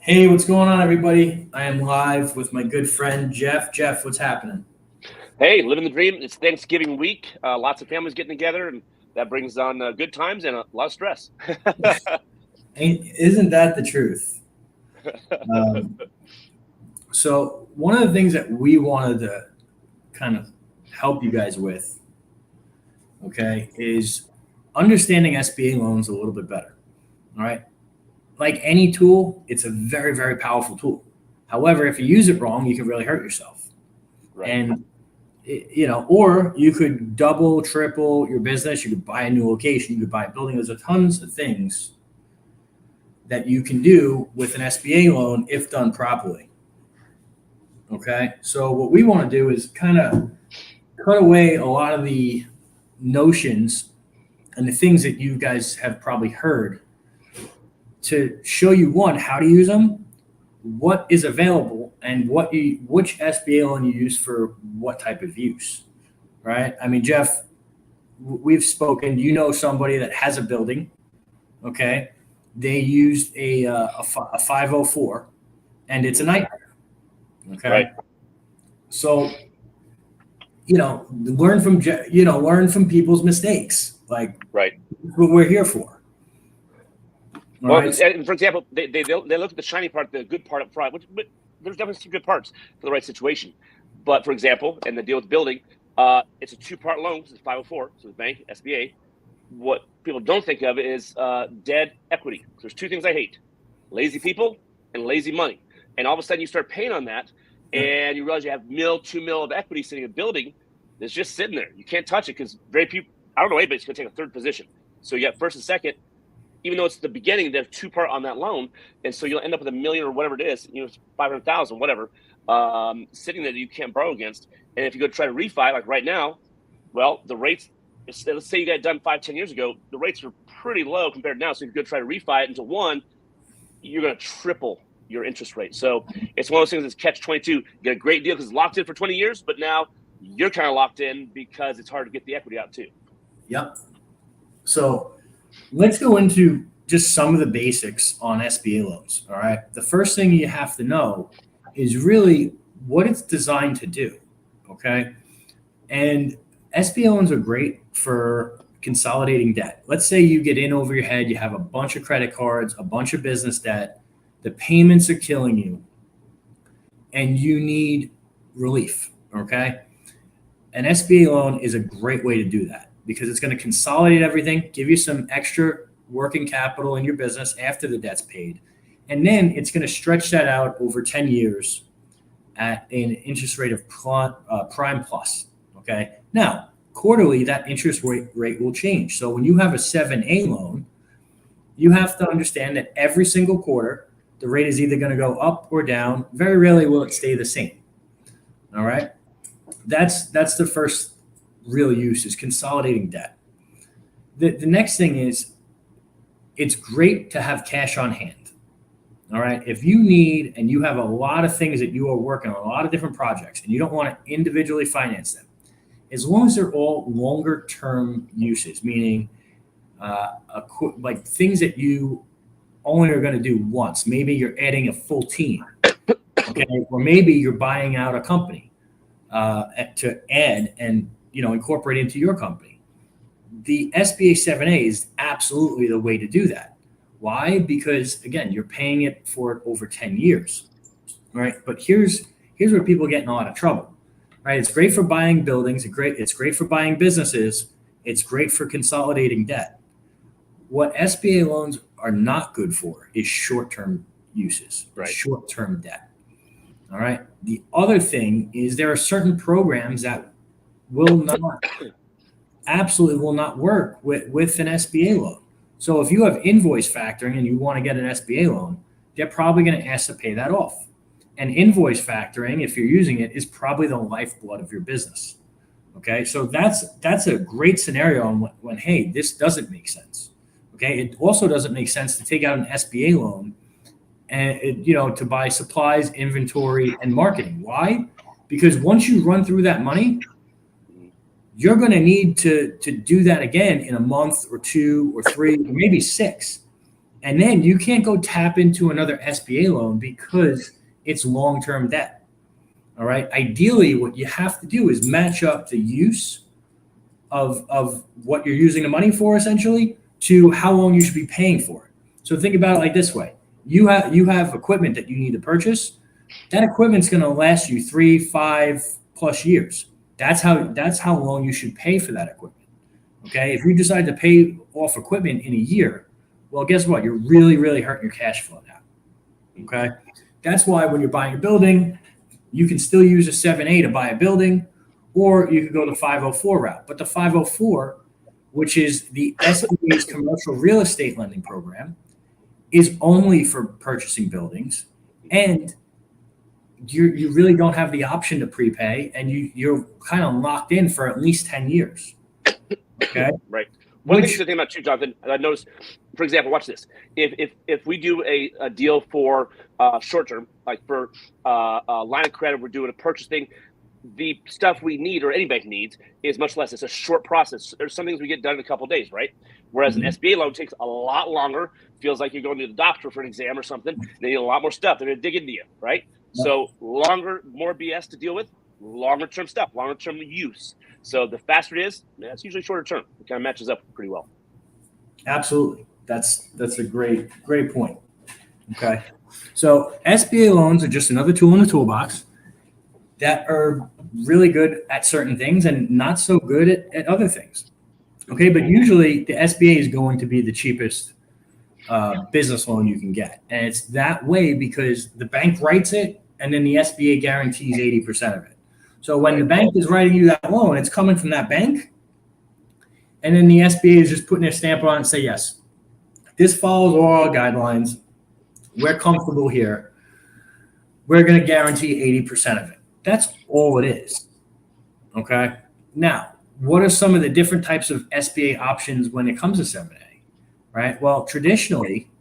Hey, what's going on, everybody? I am live with my good friend Jeff. Jeff, what's happening? Hey, living the dream. It's Thanksgiving week. Lots of families getting together, and that brings on good times and a lot of stress. Isn't that the truth? Um, so, one of the things that we wanted to kind of help you guys with, okay, is understanding SBA loans a little bit better. All right. Like any tool, it's a very, very powerful tool. However, if you use it wrong, you can really hurt yourself. Right. And or you could double, triple your business. You could buy a new location. You could buy a building. There's a tons of things that you can do with an SBA loan if done properly. Okay. So what we want to do is kind of cut away a lot of the notions and the things that you guys have probably heard to show you, one, how to use them, what is available, and which SBA loan you use for what type of use, right? I mean, Jeff, we've spoken. You know somebody that has a building, okay? They used a 504, and it's a nightmare, okay? Right. So learn from people's mistakes. Like, Right. what we're here for. All Well, right? and for example, they look at the shiny part, the good part up front, but there's definitely some good parts for the right situation. But for example, in the deal with building, it's a two-part loan. It's 504, so the bank, SBA. What people don't think of is dead equity. There's two things I hate: lazy people and lazy money. And all of a sudden, you start paying on that, and you realize you have $2 million of equity sitting in a building that's just sitting there. You can't touch it because very few. I don't know anybody's going to take a third position. So you got first and second. Even though it's the beginning, there's two-part on that loan, and so you'll end up with $1 million or whatever it is, 500,000, whatever, sitting there that you can't borrow against. And if you go try to refi, like right now, well, the rates. Let's say you got it done 5-10 years ago, the rates are pretty low compared to now. So if you go try to refi it into one, you're going to triple your interest rate. So it's one of those things that's catch-22. You get a great deal because it's locked in for 20 years, but now you're kind of locked in because it's hard to get the equity out too. Yep. So let's go into just some of the basics on SBA loans. All right. The first thing you have to know is really what it's designed to do. Okay. And SBA loans are great for consolidating debt. Let's say you get in over your head, you have a bunch of credit cards, a bunch of business debt, the payments are killing you, and you need relief. Okay. An SBA loan is a great way to do that, because it's going to consolidate everything, give you some extra working capital in your business after the debt's paid. And then it's going to stretch that out over 10 years at an interest rate of prime plus. Okay. Now, quarterly, that interest rate will change. So when you have a 7A loan, you have to understand that every single quarter, the rate is either going to go up or down. Very rarely will it stay the same. All right. That's the first real use, is consolidating debt. The next thing is, it's great to have cash on hand. All right. If you need, and you have a lot of things that you are working on, a lot of different projects, and you don't want to individually finance them, as long as they're all longer term uses, meaning like things that you only are going to do once. Maybe you're adding a full team, okay, or maybe you're buying out a company to add and incorporate into your company. The SBA 7A is absolutely the way to do that. Why? Because again, you're paying it for it over 10 years, right? But here's where people get in a lot of trouble, right? It's great for buying buildings. It's great for buying businesses. It's great for consolidating debt. What SBA loans are not good for is short-term uses, Right. Short-term debt. All right. The other thing is, there are certain programs that absolutely will not work with an SBA loan. So if you have invoice factoring and you want to get an SBA loan, they're probably going to ask to pay that off. And invoice factoring, if you're using it, is probably the lifeblood of your business. Okay, so that's a great scenario when hey, this doesn't make sense. Okay, it also doesn't make sense to take out an SBA loan and to buy supplies, inventory, and marketing. Why? Because once you run through that money, you're going to need to do that again in a month or 2 or 3 or maybe 6. And then you can't go tap into another SBA loan because it's long-term debt. All right. Ideally, what you have to do is match up the use of what you're using the money for, essentially, to how long you should be paying for it. So think about it like this way: you have equipment that you need to purchase. That equipment's going to last you 3, 5+ years. That's how long you should pay for that equipment. Okay. If you decide to pay off equipment in a year, well, guess what? You're really, really hurting your cash flow now. Okay. That's why when you're buying a building, you can still use a 7A to buy a building, or you could go the 504 route. But the 504, which is the SBA's commercial real estate lending program, is only for purchasing buildings, and you really don't have the option to prepay, and you're kind of locked in for at least 10 years. Okay. Right. One thing to think about too, Jonathan, I noticed, for example, watch this. If we do a deal for short term, like for a line of credit, we're doing a purchase thing, the stuff we need, or any bank needs, is much less. It's a short process. There's some things we get done in a couple of days, right? Whereas an SBA loan takes a lot longer. Feels like you're going to the doctor for an exam or something. They need a lot more stuff. They're going to dig into you, right? So longer, more BS to deal with, longer term stuff, longer term use. So the faster it is, it's usually shorter term. It kind of matches up pretty well. Absolutely. That's a great point. Okay. So SBA loans are just another tool in the toolbox that are really good at certain things and not so good at other things. Okay. But usually the SBA is going to be the cheapest business loan you can get. And it's that way because the bank writes it and then the SBA guarantees 80% of it. So when the bank is writing you that loan, it's coming from that bank. And then the SBA is just putting their stamp on it and say, yes, this follows all our guidelines. We're comfortable here. We're going to guarantee 80% of it. That's all it is. Okay. Now, what are some of the different types of SBA options when it comes to 7A? Right. Well, traditionally,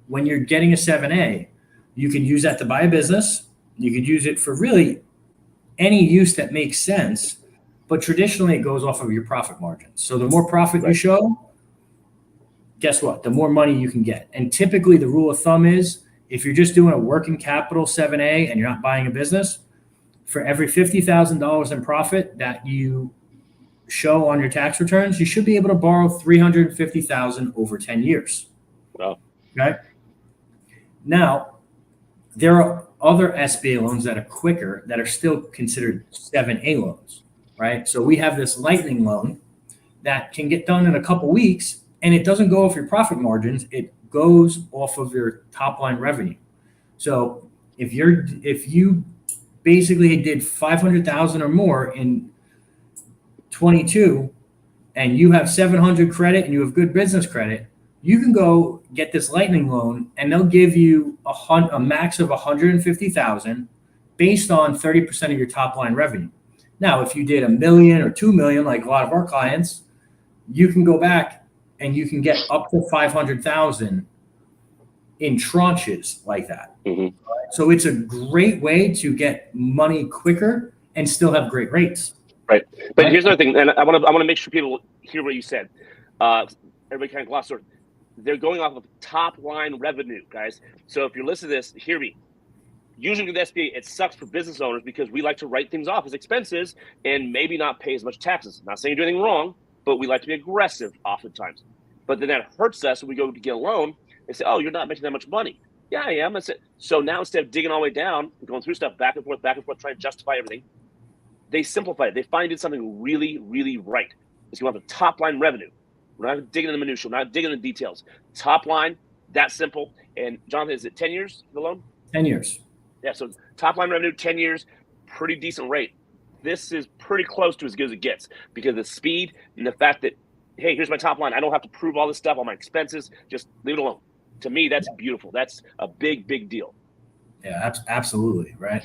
when you're getting a 7A, you can use that to buy a business. You could use it for really any use that makes sense. But traditionally, it goes off of your profit margins. So the more profit you show, guess what? The more money you can get. And typically, the rule of thumb is if you're just doing a working capital 7A and you're not buying a business, for every $50,000 in profit that you show on your tax returns, you should be able to borrow $350,000 over 10 years. Wow. Okay. Now, there are other SBA loans that are quicker that are still considered 7A loans, right? So we have this lightning loan that can get done in a couple weeks, and it doesn't go off your profit margins. It goes off of your top line revenue. So if you basically did 500,000 or more in 22 and you have 700 credit and you have good business credit, you can go get this lightning loan and they'll give you a max of 150,000 based on 30% of your top line revenue. Now, if you did $1 million or $2 million, like a lot of our clients, you can go back and you can get up to 500,000 in tranches like that. Mm-hmm. So it's a great way to get money quicker and still have great rates. Right. But here's another thing, and I want to make sure people hear what you said. Everybody kind of glossed over. They're going off of top line revenue, guys. So if you're listening to this, hear me. Usually with SBA, it sucks for business owners because we like to write things off as expenses and maybe not pay as much taxes. Not saying you're doing anything wrong, but we like to be aggressive oftentimes. But then that hurts us when we go to get a loan. They say, oh, you're not making that much money. Yeah, I am. That's it. So now instead of digging all the way down, going through stuff back and forth, trying to justify everything, they simplify it. They finally did something really, really right. It's going to have the top line revenue. We're not digging in the minutiae. We're not digging in the details. Top line, that simple. And Jonathan, is it 10 years, the loan? 10 years. Yeah, so top line revenue, 10 years, pretty decent rate. This is pretty close to as good as it gets because of the speed and the fact that, hey, here's my top line. I don't have to prove all this stuff, all my expenses. Just leave it alone. To me, that's beautiful. That's a big, big deal. Yeah, absolutely, right?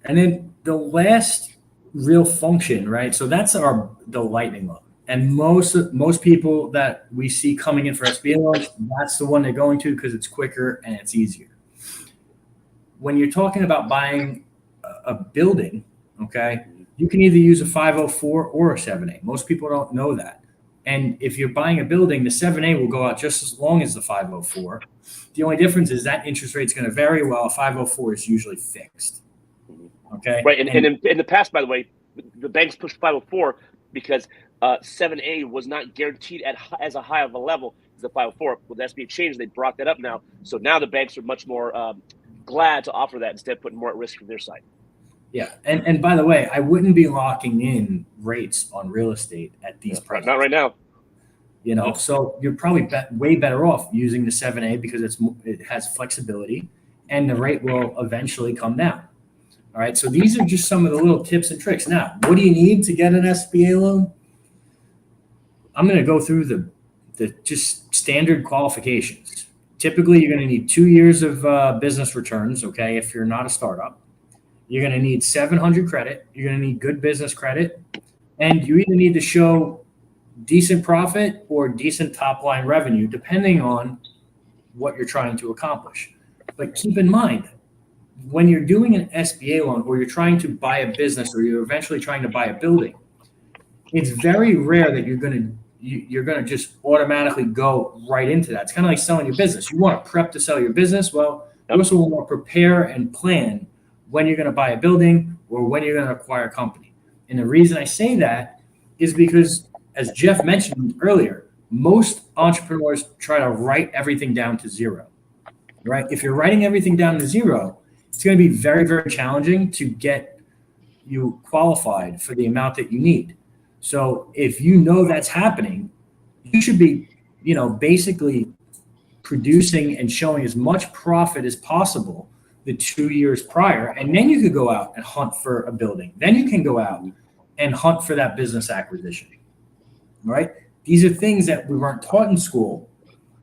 And then the last real function, right? So that's the lightning loan. And most people that we see coming in for SBA loans, that's the one they're going to because it's quicker and it's easier. When you're talking about buying a building, okay, you can either use a 504 or a 7A. Most people don't know that. And if you're buying a building, the 7A will go out just as long as the 504. The only difference is that interest rate is going to vary, while a 504 is usually fixed. Okay. Right. And in the past, by the way, the banks pushed 504 because 7A was not guaranteed at as a high of a level as the 504. With the SBA change, they brought that up now. So now the banks are much more glad to offer that instead of putting more at risk from their side. Yeah. And by the way, I wouldn't be locking in rates on real estate at these prices. Not right now. You know, so you're probably way better off using the 7A because it has flexibility and the rate will eventually come down. All right. So these are just some of the little tips and tricks. Now, what do you need to get an SBA loan? I'm going to go through the just standard qualifications. Typically, you're going to need 2 years of business returns. Okay. If you're not a startup, you're going to need 700 credit. You're going to need good business credit. And you either need to show decent profit or decent top line revenue, depending on what you're trying to accomplish. But keep in mind, when you're doing an SBA loan or you're trying to buy a business or you're eventually trying to buy a building, it's very rare that you're going to just automatically go right into that. It's kind of like selling your business. You want to prep to sell your business. Well, you also want to prepare and plan when you're going to buy a building or when you're going to acquire a company. And the reason I say that is because, as Jeff mentioned earlier, most entrepreneurs try to write everything down to zero, right? If you're writing everything down to zero, it's going to be very, very challenging to get you qualified for the amount that you need. So if you know that's happening, you should be, basically producing and showing as much profit as possible the 2 years prior. And then you could go out and hunt for a building. Then you can go out and hunt for that business acquisition, right? These are things that we weren't taught in school,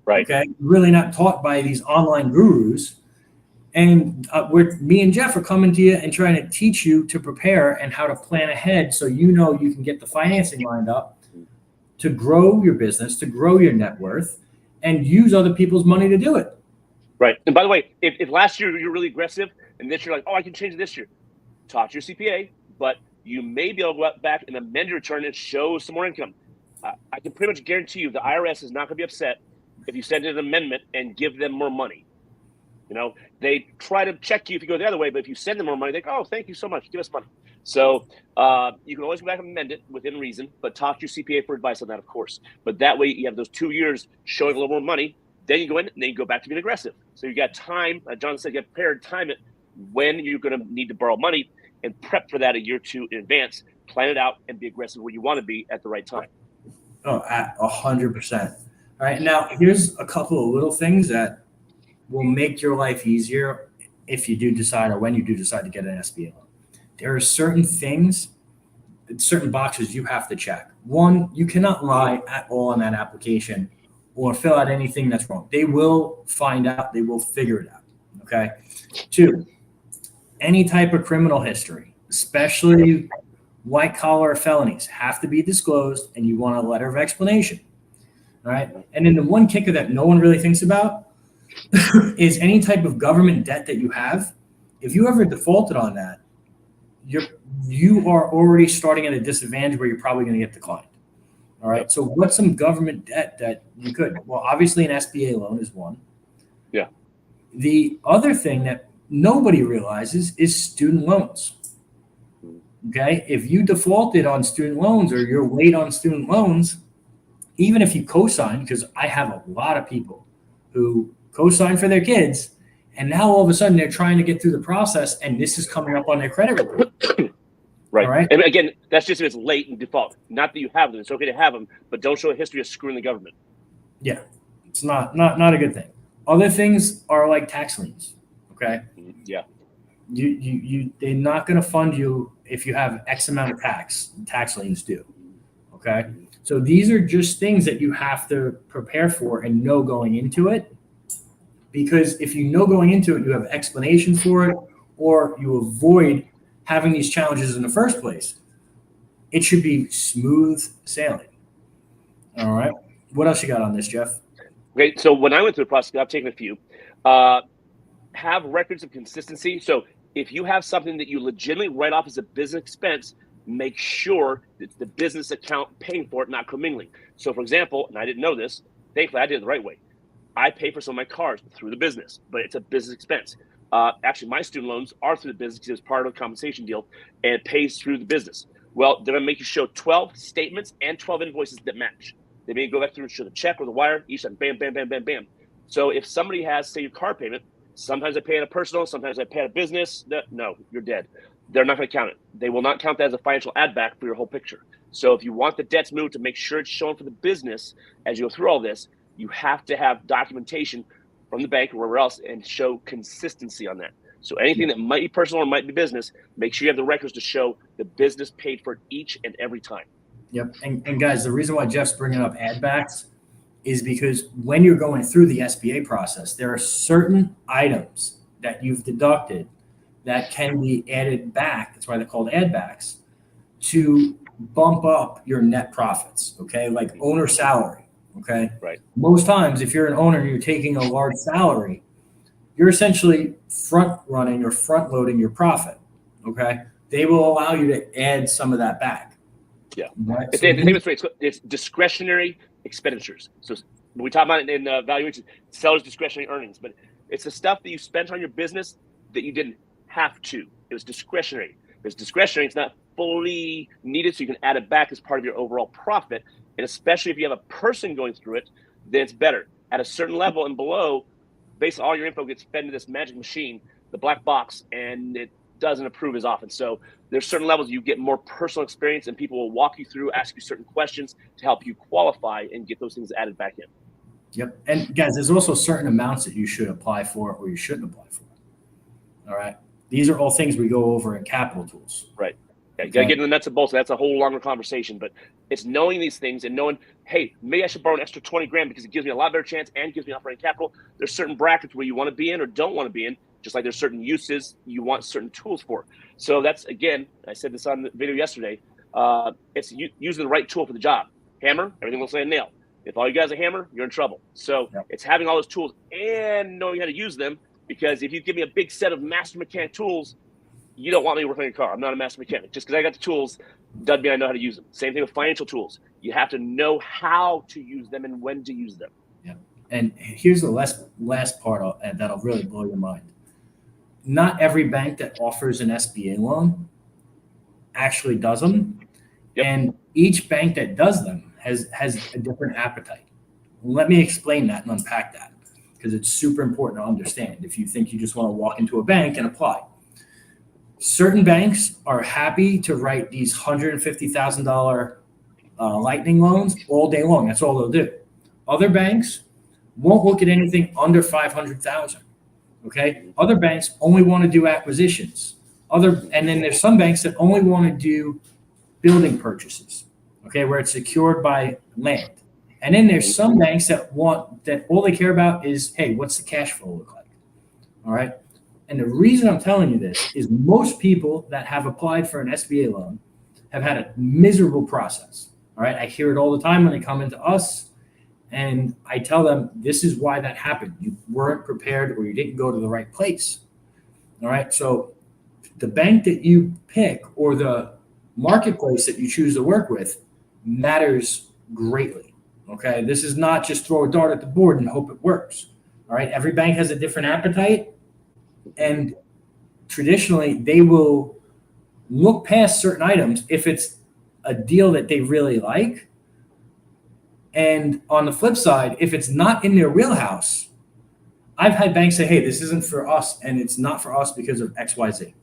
right? Okay, really not taught by these online gurus. And me and Jeff are coming to you and trying to teach you to prepare and how to plan ahead so you can get the financing lined up to grow your business, to grow your net worth, and use other people's money to do it. Right. And by the way, if last year you're really aggressive and this year like, I can change it this year, talk to your CPA, but you may be able to go back and amend your return and show some more income. I can pretty much guarantee you the IRS is not going to be upset if you send an amendment and give them more money. They try to check you if you go the other way, but if you send them more money, they go, thank you so much, give us money. So you can always go back and amend it within reason, but talk to your CPA for advice on that, of course. But that way you have those 2 years showing a little more money, then you go in and then you go back to being aggressive. So you got time, John said, get prepared, time it when you're going to need to borrow money and prep for that a year or two in advance, plan it out and be aggressive where you want to be at the right time. Oh, 100%. All right. Now, here's a couple of little things that will make your life easier if you do decide or when you do decide to get an SBA loan. There are certain things, certain boxes you have to check. One, you cannot lie at all on that application or fill out anything that's wrong. They will find out. They will figure it out. Okay. 2, any type of criminal history, especially white-collar felonies, have to be disclosed, and you want a letter of explanation. All right. And then the one kicker that no one really thinks about is any type of government debt that you have. If you ever defaulted on that, you are already starting at a disadvantage where you're probably going to get declined. All right. So what's some government debt that you could? Well, obviously an SBA loan is one. Yeah. The other thing that nobody realizes is student loans. Okay. If you defaulted on student loans or you're late on student loans, even if you co-sign, because I have a lot of people who co-sign for their kids, and now all of a sudden they're trying to get through the process, and this is coming up on their credit report. Right. All right. And again, that's just if it's late and default. Not that you have them. It's okay to have them, but don't show a history of screwing the government. Yeah. It's not a good thing. Other things are like tax liens. Okay. Yeah. They're not going to fund you if you have X amount of tax liens do. Okay. So these are just things that you have to prepare for and know going into it. Because if you know going into it, you have explanations for it, or you avoid having these challenges in the first place, it should be smooth sailing. All right. What else you got on this, Jeff? Okay. So when I went through the process, I've taken a few. Have records of consistency. So if you have something that you legitimately write off as a business expense, make sure it's the business account paying for it, not commingling. So for example, and I didn't know this, thankfully I did it the right way. I pay for some of my cars through the business, but it's a business expense. Actually, my student loans are through the business because it's part of a compensation deal, and it pays through the business. Well, they're going to make you show 12 statements and 12 invoices that match. They may go back through and show the check or the wire, each time, bam, bam, bam, bam, bam. So if somebody has, say, your car payment, sometimes I pay at a personal, sometimes I pay at a business. No, you're dead. They're not going to count it. They will not count that as a financial add back for your whole picture. So if you want the debts moved to make sure it's shown for the business as you go through all this, you have to have documentation from the bank or wherever else and show consistency on that. So anything that might be personal or might be business, make sure you have the records to show the business paid for each and every time. Yep. And guys, the reason why Jeff's bringing up add backs is because when you're going through the SBA process, there are certain items that you've deducted that can be added back. That's why they're called add backs, to bump up your net profits. Okay. Like owner salary. Okay. Right. Most times, if you're an owner and you're taking a large salary, you're essentially front running or front loading your profit. Okay. They will allow you to add some of that back. Yeah. Right? It's discretionary expenditures. So when we talk about it in valuation, seller's discretionary earnings, but it's the stuff that you spent on your business that you didn't have to. It was discretionary. If it's discretionary, it's not fully needed, so you can add it back as part of your overall profit. And especially if you have a person going through it, then it's better. At a certain level and below, basically all your info gets fed into this magic machine, the black box, and it doesn't approve as often. So there's certain levels you get more personal experience, and people will walk you through, ask you certain questions to help you qualify and get those things added back in. Yep. And guys, there's also certain amounts that you should apply for or you shouldn't apply for. All right. These are all things we go over in capital tools. Right. Yeah, you got to get into the nuts and bolts. That's a whole longer conversation, but it's knowing these things and knowing, hey, maybe I should borrow an extra 20 grand because it gives me a lot better chance and gives me operating capital. There's certain brackets where you want to be in or don't want to be in, just like there's certain uses you want certain tools for. So that's, again, I said this on the video yesterday, it's using the right tool for the job. Hammer, everything looks like a nail. If all you guys are hammer, you're in trouble. So It's having all those tools and knowing how to use them, because if you give me a big set of master mechanic tools, you don't want me working on your car. I'm not a master mechanic. Just because I got the tools doesn't mean I know how to use them. Same thing with financial tools. You have to know how to use them and when to use them. Yeah. And here's the last part that'll really blow your mind. Not every bank that offers an SBA loan actually does them. Yep. And each bank that does them has a different appetite. Let me explain that and unpack that, because it's super important to understand if you think you just want to walk into a bank and apply. Certain banks are happy to write these $150,000 lightning loans all day long. That's all they'll do. Other banks won't look at anything under $500,000. Okay. Other banks only want to do acquisitions. And then there's some banks that only want to do building purchases. Okay, where it's secured by land. And then there's some banks that all they care about is, hey, what's the cash flow look like? All right. And the reason I'm telling you this is most people that have applied for an SBA loan have had a miserable process. All right. I hear it all the time when they come into us, and I tell them this is why that happened. You weren't prepared or you didn't go to the right place. All right. So the bank that you pick or the marketplace that you choose to work with matters greatly. Okay. This is not just throw a dart at the board and hope it works. All right. Every bank has a different appetite. And traditionally, they will look past certain items if it's a deal that they really like. And on the flip side, if it's not in their wheelhouse, I've had banks say, hey, this isn't for us, and it's not for us because of X, Y, Z.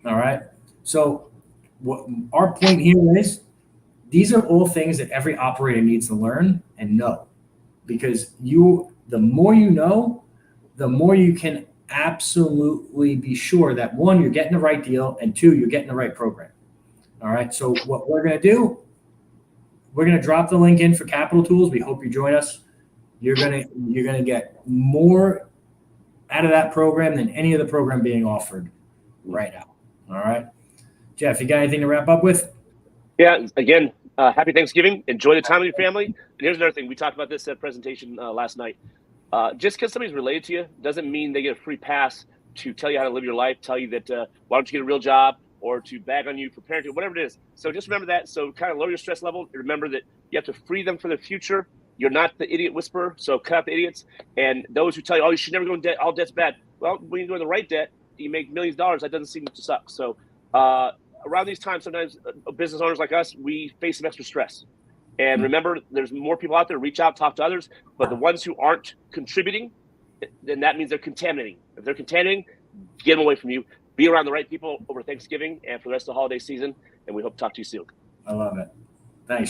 All right. So what our point here is, these are all things that every operator needs to learn and know, because the more you know, the more you can absolutely be sure that, one, you're getting the right deal, and two, you're getting the right program. All right. So what we're going to do, we're going to drop the link in for Capital Tools. We hope you join us. You're going to get more out of that program than any other program being offered right now. All right. Jeff, you got anything to wrap up with? Yeah. Again, happy Thanksgiving. Enjoy the time with your family. And here's another thing. We talked about this at presentation last night. Just because somebody's related to you doesn't mean they get a free pass to tell you how to live your life, tell you that why don't you get a real job, or to bag on you for parenting, whatever it is. So just remember that. So kind of lower your stress level. Remember that you have to free them for the future. You're not the idiot whisperer, so cut out the idiots. And those who tell you, oh, you should never go in debt, all debt's bad. Well, when you go in the right debt, you make millions of dollars. That doesn't seem to suck. So around these times, sometimes business owners like us, we face some extra stress. And remember, there's more people out there. Reach out, talk to others. But the ones who aren't contributing, then that means they're contaminating. If they're contaminating, get them away from you. Be around the right people over Thanksgiving and for the rest of the holiday season. And we hope to talk to you soon. I love it.